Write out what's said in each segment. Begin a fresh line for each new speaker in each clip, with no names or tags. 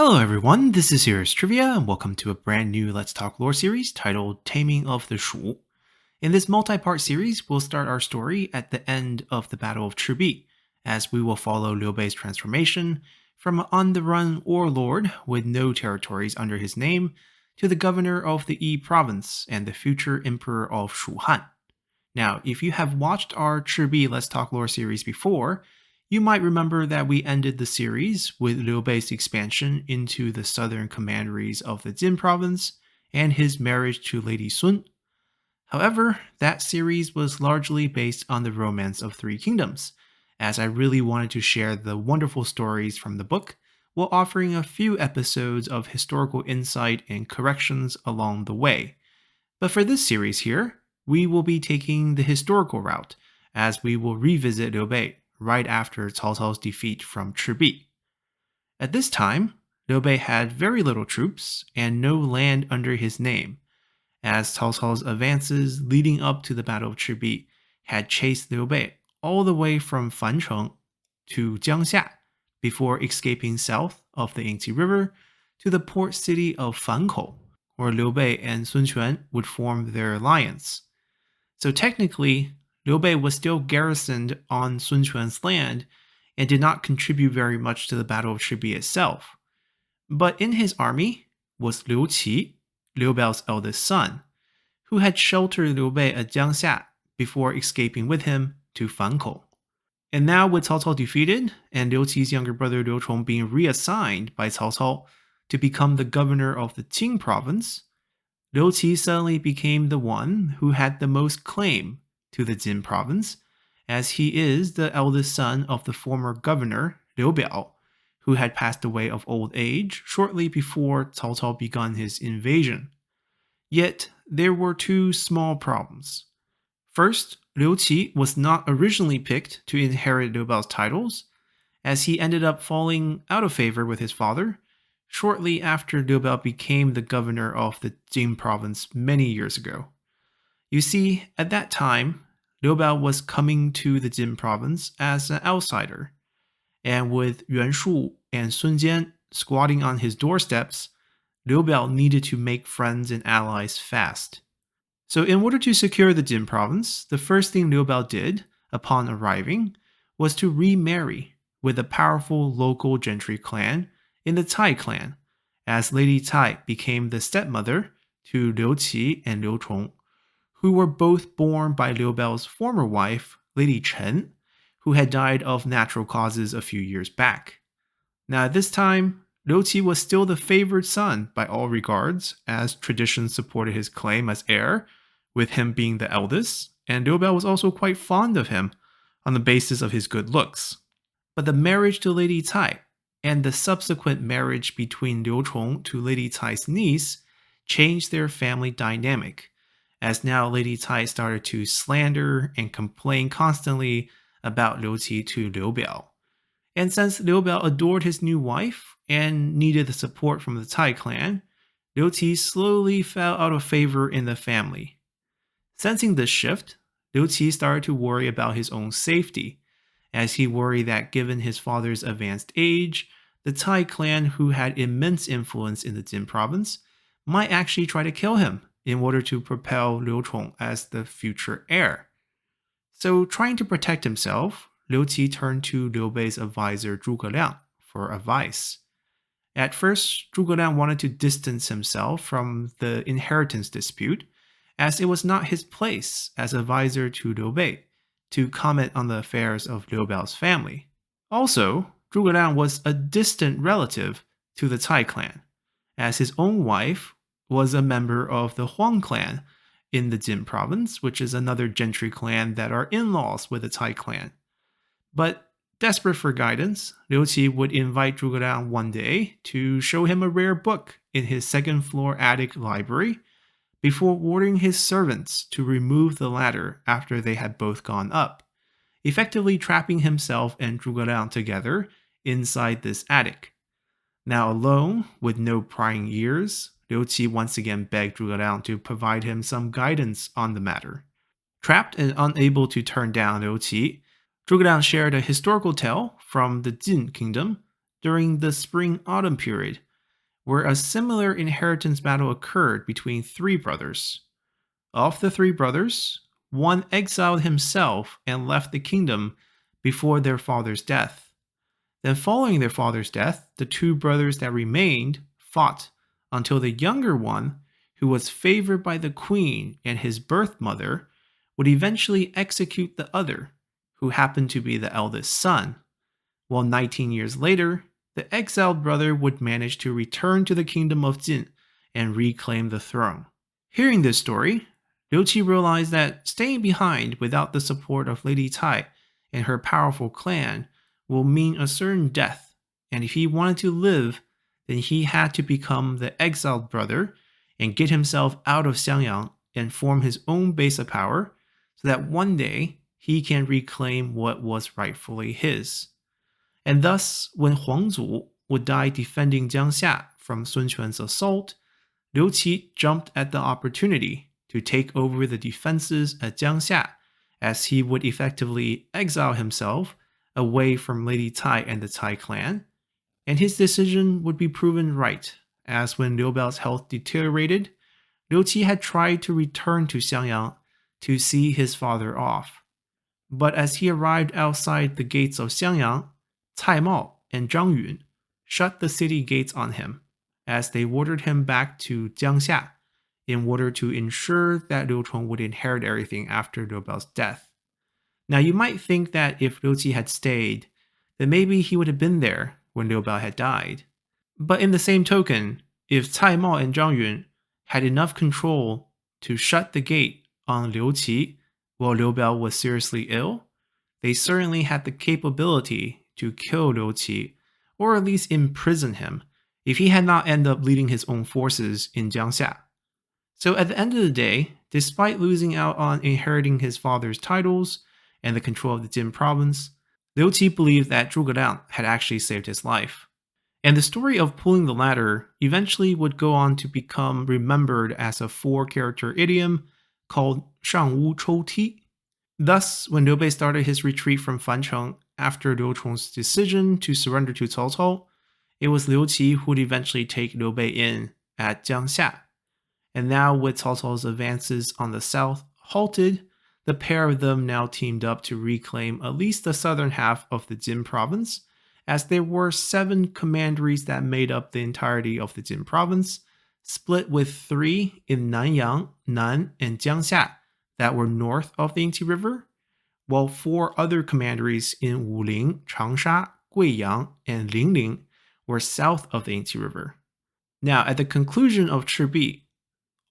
Hello everyone, this is Here's Trivia, and welcome to a brand new Let's Talk Lore series titled Taming of the Shu. In this multi-part series, we'll start our story at the end of the Battle of Chibi, as we will follow Liu Bei's transformation from an on-the-run warlord with no territories under his name to the governor of the Yi province and the future emperor of Shuhan. Now, if you have watched our Chibi Let's Talk Lore series before, you might remember that we ended the series with Liu Bei's expansion into the southern commanderies of the Jin province and his marriage to Lady Sun. However, that series was largely based on the romance of Three Kingdoms, as I really wanted to share the wonderful stories from the book while offering a few episodes of historical insight and corrections along the way. But for this series here, we will be taking the historical route, as we will revisit Liu Bei right after Cao Cao's defeat from Chibi. At this time, Liu Bei had very little troops and no land under his name, as Cao Cao's advances leading up to the Battle of Chibi had chased Liu Bei all the way from Fancheng to Jiangxia before escaping south of the Yangtze River to the port city of Fankou, where Liu Bei and Sun Quan would form their alliance. So technically, Liu Bei was still garrisoned on Sun Quan's land and did not contribute very much to the Battle of Chibi itself. But in his army was Liu Qi, Liu Biao's eldest son, who had sheltered Liu Bei at Jiangxia before escaping with him to Fankou. And now with Cao Cao defeated and Liu Qi's younger brother Liu Chong being reassigned by Cao Cao to become the governor of the Qing province, Liu Qi suddenly became the one who had the most claim to the Jin province, as he is the eldest son of the former governor Liu Biao, who had passed away of old age shortly before Cao Cao began his invasion. Yet, there were two small problems. First, Liu Qi was not originally picked to inherit Liu Biao's titles, as he ended up falling out of favor with his father shortly after Liu Biao became the governor of the Jing province many years ago. You see, at that time, Liu Biao was coming to the Jin province as an outsider, and with Yuan Shu and Sun Jian squatting on his doorsteps, Liu Biao needed to make friends and allies fast. So in order to secure the Jin province, the first thing Liu Biao did upon arriving was to remarry with a powerful local gentry clan in the Cai clan, as Lady Cai became the stepmother to Liu Qi and Liu Chong, who were both born by Liu Biao's former wife, Lady Chen, who had died of natural causes a few years back. Now at this time, Liu Qi was still the favored son by all regards, as tradition supported his claim as heir, with him being the eldest, and Liu Biao was also quite fond of him on the basis of his good looks. But the marriage to Lady Cai and the subsequent marriage between Liu Chong to Lady Cai's niece changed their family dynamic, as now Lady Cai started to slander and complain constantly about Liu Qi to Liu Biao. And since Liu Biao adored his new wife and needed the support from the Cai clan, Liu Qi slowly fell out of favor in the family. Sensing this shift, Liu Qi started to worry about his own safety, as he worried that given his father's advanced age, the Cai clan, who had immense influence in the Jin province, might actually try to kill him in order to propel Liu Chong as the future heir. So, trying to protect himself, Liu Qi turned to Liu Bei's advisor Zhuge Liang for advice. At first, Zhuge Liang wanted to distance himself from the inheritance dispute, as it was not his place as advisor to Liu Bei to comment on the affairs of Liu Biao's family. Also, Zhuge Liang was a distant relative to the Cai clan, as his own wife was a member of the Huang clan in the Jin province, which is another gentry clan that are in-laws with the Cai clan. But desperate for guidance, Liu Qi would invite Zhuge Liang one day to show him a rare book in his second-floor attic library, before ordering his servants to remove the ladder after they had both gone up, effectively trapping himself and Zhuge Liang together inside this attic. Now alone, with no prying ears, Liu Qi once again begged Zhuge Liang to provide him some guidance on the matter. Trapped and unable to turn down Liu Qi, Zhuge Liang shared a historical tale from the Jin kingdom during the spring-autumn period where a similar inheritance battle occurred between three brothers. Of the three brothers, one exiled himself and left the kingdom before their father's death. Then, following their father's death, the two brothers that remained fought until the younger one, who was favored by the queen and his birth mother, would eventually execute the other, who happened to be the eldest son. While 19 years later, the exiled brother would manage to return to the kingdom of Jin and reclaim the throne. Hearing this story, Liu Qi realized that staying behind without the support of Lady Tai and her powerful clan will mean a certain death, and if he wanted to live, then he had to become the exiled brother and get himself out of Xiangyang and form his own base of power so that one day he can reclaim what was rightfully his. And thus, when Huangzu would die defending Jiangxia from Sun Quan's assault, Liu Qi jumped at the opportunity to take over the defenses at Jiangxia, as he would effectively exile himself away from Lady Tai and the Tai clan, and his decision would be proven right, as when Liu Biao's health deteriorated, Liu Qi had tried to return to Xiangyang to see his father off. But as he arrived outside the gates of Xiangyang, Cai Mao and Zhang Yun shut the city gates on him, as they ordered him back to Jiangxia in order to ensure that Liu Chong would inherit everything after Liu Biao's death. Now, you might think that if Liu Qi had stayed, then maybe he would have been there when Liu Biao had died. But in the same token, if Cai Mao and Zhang Yun had enough control to shut the gate on Liu Qi while Liu Biao was seriously ill, they certainly had the capability to kill Liu Qi, or at least imprison him, if he had not ended up leading his own forces in Jiangxia. So at the end of the day, despite losing out on inheriting his father's titles and the control of the Jin province, Liu Qi believed that Zhuge Liang had actually saved his life. And the story of pulling the ladder eventually would go on to become remembered as a 4-character idiom called Shangwu Chou Ti. Thus, when Liu Bei started his retreat from Fancheng after Liu Chong's decision to surrender to Cao Cao, it was Liu Qi who would eventually take Liu Bei in at Jiangxia. And now, with Cao Cao's advances on the south halted, the pair of them now teamed up to reclaim at least the southern half of the Jin province, as there were 7 commanderies that made up the entirety of the Jin province, split with 3 in Nanyang, Nan, and Jiangxia that were north of the Yangtze River, while 4 other commanderies in Wuling, Changsha, Guiyang, and Lingling were south of the Yangtze River. Now, at the conclusion of Chibi,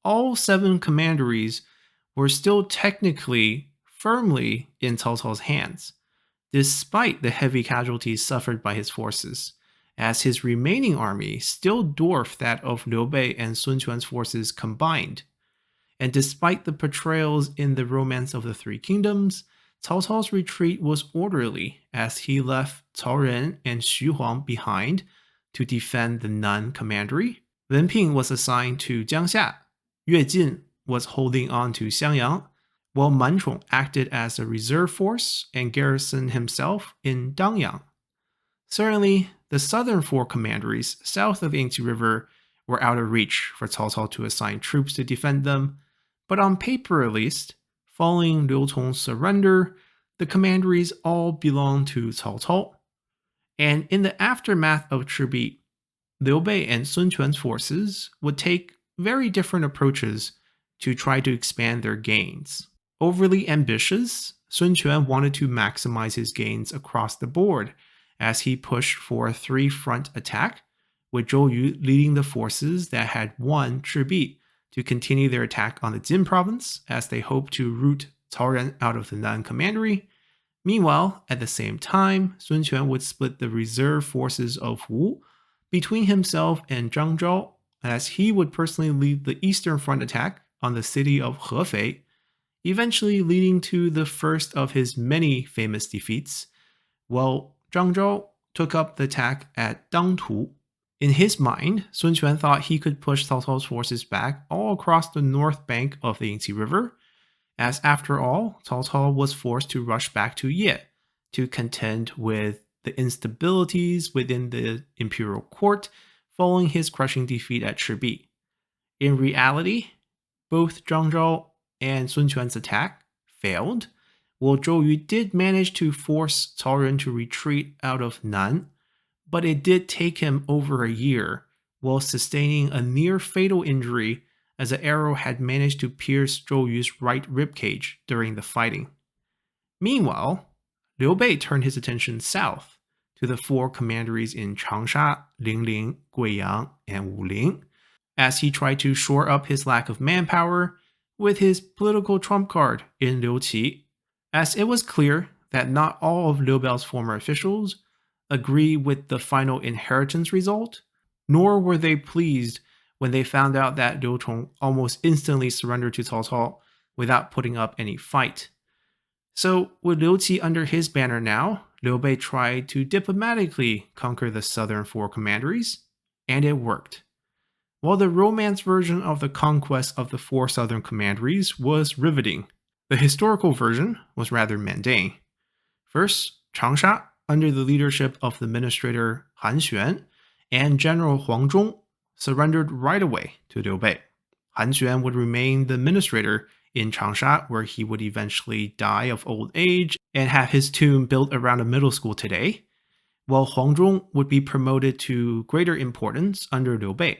all 7 commanderies were still technically firmly in Cao Cao's hands, despite the heavy casualties suffered by his forces, as his remaining army still dwarfed that of Liu Bei and Sun Quan's forces combined. And despite the portrayals in the Romance of the Three Kingdoms, Cao Cao's retreat was orderly, as he left Cao Ren and Xu Huang behind to defend the Nan commandery. Wen Ping was assigned to Jiangxia. Yue Jin was holding on to Xiangyang, while Man Chong acted as a reserve force and garrisoned himself in Dangyang. Certainly, the southern 4 commanderies south of the Yangtze River were out of reach for Cao Cao to assign troops to defend them, but on paper at least, following Liu Cong's surrender, the commanderies all belonged to Cao Cao. And in the aftermath of Chibi, Liu Bei and Sun Quan's forces would take very different approaches to try to expand their gains. Overly ambitious, Sun Quan wanted to maximize his gains across the board as he pushed for a 3-front attack, with Zhou Yu leading the forces that had won Chibi to continue their attack on the Jin province as they hoped to root Cao Ren out of the Nan commandery. Meanwhile, at the same time, Sun Quan would split the reserve forces of Wu between himself and Zhang Zhao, as he would personally lead the Eastern Front attack on the city of Hefei, eventually leading to the first of his many famous defeats, while Zhang Zhao took up the attack at Dangtu. In his mind, Sun Quan thought he could push Cao Cao's forces back all across the north bank of the Yangtze River, as after all, Cao Cao was forced to rush back to Ye to contend with the instabilities within the imperial court following his crushing defeat at Chibi. In reality, both Zhang Zhao and Sun Quan's attack failed, while Zhou Yu did manage to force Cao Ren to retreat out of Nan, but it did take him over a year, while sustaining a near-fatal injury as an arrow had managed to pierce Zhou Yu's right ribcage during the fighting. Meanwhile, Liu Bei turned his attention south to the four commanderies in Changsha, Lingling, Guiyang, and Wuling, as he tried to shore up his lack of manpower with his political trump card in Liu Qi, as it was clear that not all of Liu Bei's former officials agree with the final inheritance result, nor were they pleased when they found out that Liu Chong almost instantly surrendered to Cao Cao without putting up any fight. So, with Liu Qi under his banner now, Liu Bei tried to diplomatically conquer the southern four commanderies, and it worked. While the romance version of the conquest of the four southern commanderies was riveting, the historical version was rather mundane. First, Changsha, under the leadership of the administrator Han Xuan and General Huang Zhong, surrendered right away to Liu Bei. Han Xuan would remain the administrator in Changsha, where he would eventually die of old age and have his tomb built around a middle school today, while Huang Zhong would be promoted to greater importance under Liu Bei.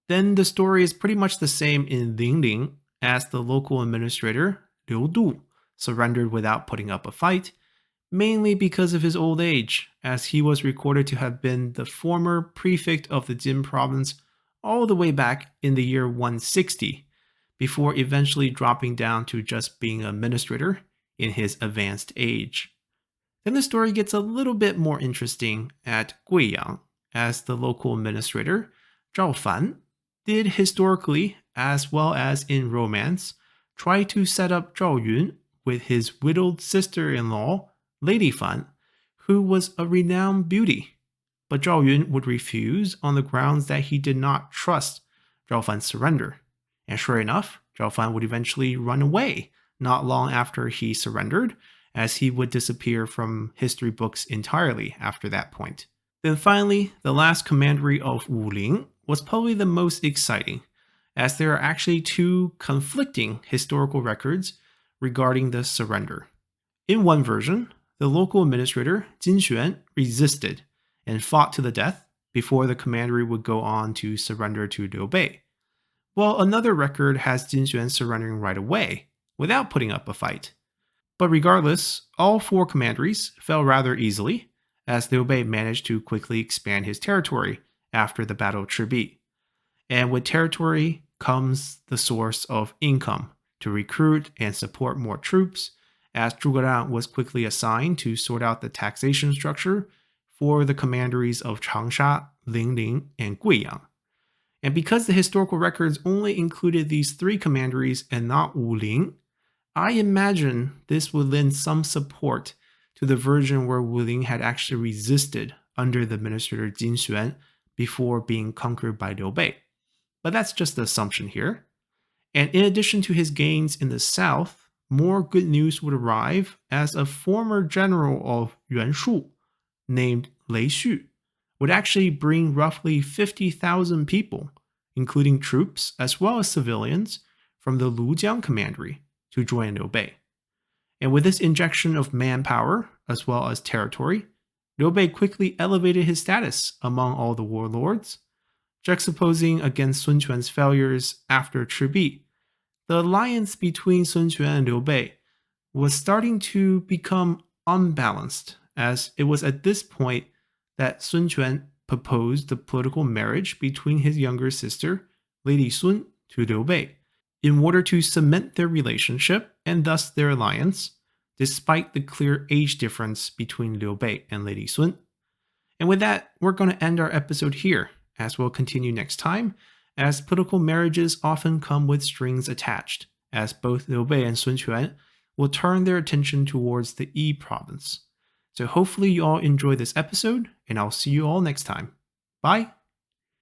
Then the story is pretty much the same in Lingling, as the local administrator, Liu Du, surrendered without putting up a fight, mainly because of his old age, as he was recorded to have been the former prefect of the Jin province all the way back in the year 160, before eventually dropping down to just being an administrator in his advanced age. Then the story gets a little bit more interesting at Guiyang, as the local administrator, Zhao Fan, did historically, as well as in romance, try to set up Zhao Yun with his widowed sister-in-law, Lady Fan, who was a renowned beauty. But Zhao Yun would refuse on the grounds that he did not trust Zhao Fan's surrender. And sure enough, Zhao Fan would eventually run away not long after he surrendered, as he would disappear from history books entirely after that point. Then finally, the last commandery of Wuling was probably the most exciting, as there are actually two conflicting historical records regarding the surrender. In one version, the local administrator, Jin Xuan, resisted and fought to the death before the commandery would go on to surrender to Liu Bei, while another record has Jin Xuan surrendering right away, without putting up a fight. But regardless, all four commanderies fell rather easily, as Liu Bei managed to quickly expand his territory after the Battle of Chibi. And with territory comes the source of income to recruit and support more troops, as Zhuge Liang was quickly assigned to sort out the taxation structure for the commanderies of Changsha, Lingling, and Guiyang. And because the historical records only included these three commanderies and not Wuling, I imagine this would lend some support to the version where Wuling had actually resisted under the administrator Jin Xuan before being conquered by Liu Bei. But that's just the assumption here. And in addition to his gains in the south, more good news would arrive as a former general of Yuan Shu, named Lei Xu, would actually bring roughly 50,000 people, including troops as well as civilians, from the Lujiang commandery to join Liu Bei. And with this injection of manpower as well as territory, Liu Bei quickly elevated his status among all the warlords, juxtaposing against Sun Quan's failures after Chibi. The alliance between Sun Quan and Liu Bei was starting to become unbalanced, as it was at this point that Sun Quan proposed the political marriage between his younger sister, Lady Sun, to Liu Bei, in order to cement their relationship and thus their alliance, despite the clear age difference between Liu Bei and Lady Sun. And with that, we're going to end our episode here, as we'll continue next time, as political marriages often come with strings attached, as both Liu Bei and Sun Quan will turn their attention towards the Yi province. So hopefully you all enjoy this episode, and I'll see you all next time. Bye!